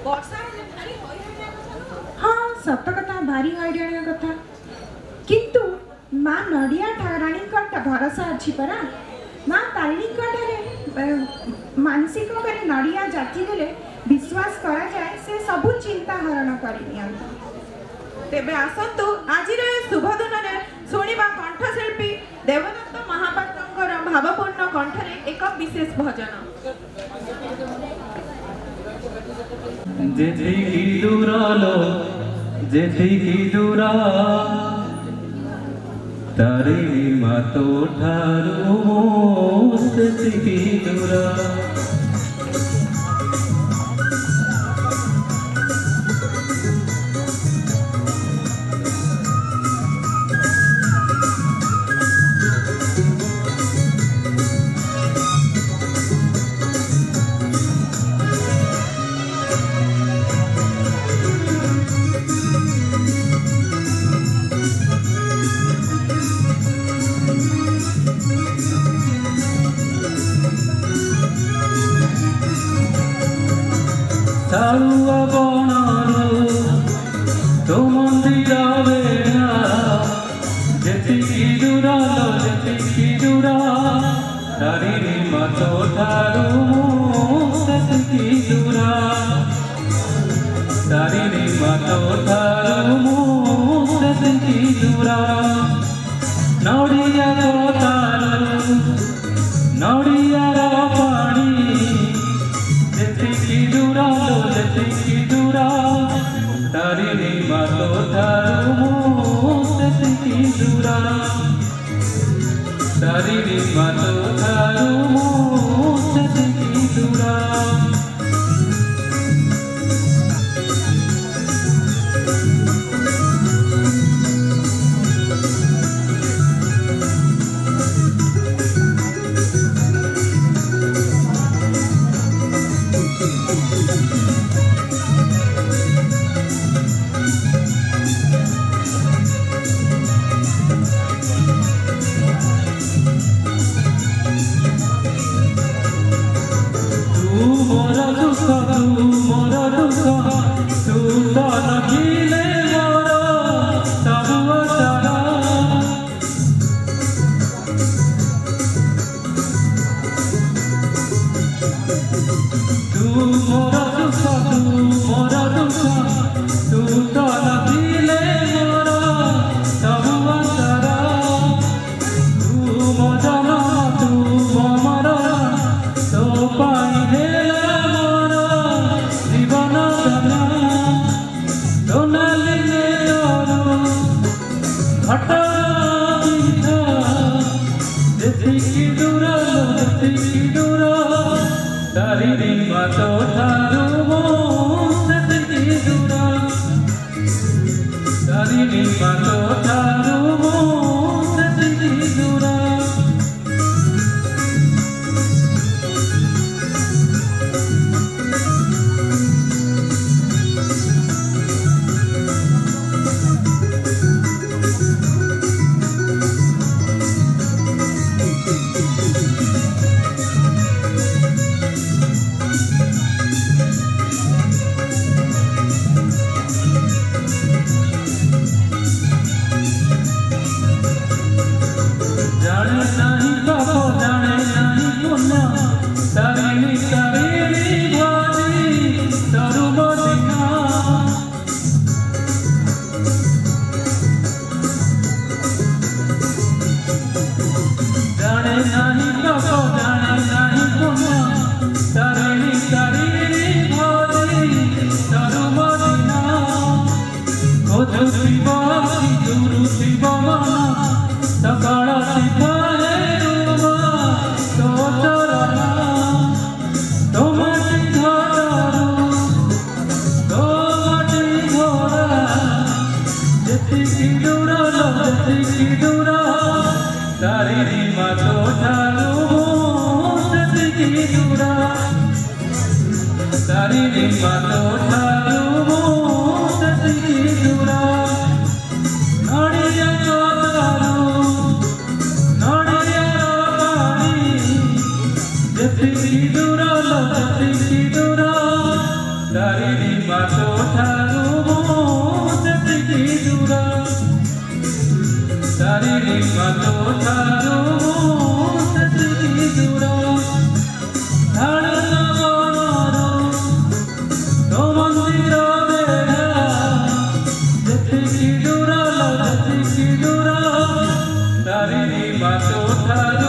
ବର୍ଷା ହେଲେ ଭାରି ହଇରାଣ କଥା। हाँ सत कथा भारी हईराण कथा किंतु माँ नड़िया राणी भरोसा अच्छी परा माँ तारिणी मानसिक कर नड़िया जाति देले विश्वास करा जाए से सबु चिंता हरण कर तेबे आसतु आज शुभ दिन में शुणा कंठशिल्पी देवदत्त महापात्र भावपूर्ण कंठरे एक विशेष भजन। जेथिकी दूरालो जेथिकी दूरा तारिणी मातो ठारू सेथिकी दूरा सारुआ बनारू तो मंदिर बेड़ा जेतिकी दूरा लो जेतिकी दूरा तारिणी मातो ठारू सेतिकी दूरा तारिणी मातो ठारू सेतिकी दूरा नौड़िया तारू नौड़िया पानी जेतिकी दूरा लो जेतिकी दूरा तारिणी मातो ठारू सेतिकी दूरा तारिणी मातो ठारू सेतिकी दूरा जेतिकी दूरा जेतिकी दूरा तारिणी मातो ठारू सेतिकी दूरा तारिणी मातो ठारू सेतिकी दूरा तारिणी मातो ठारू सेतिकी दूरा तारिणी मातो ठारू सेतिकी दूरा नड़िया तारू नड़िया पानी जेतिकी दूरा लो जेतिकी दूरा तारिणी ଠାରୁ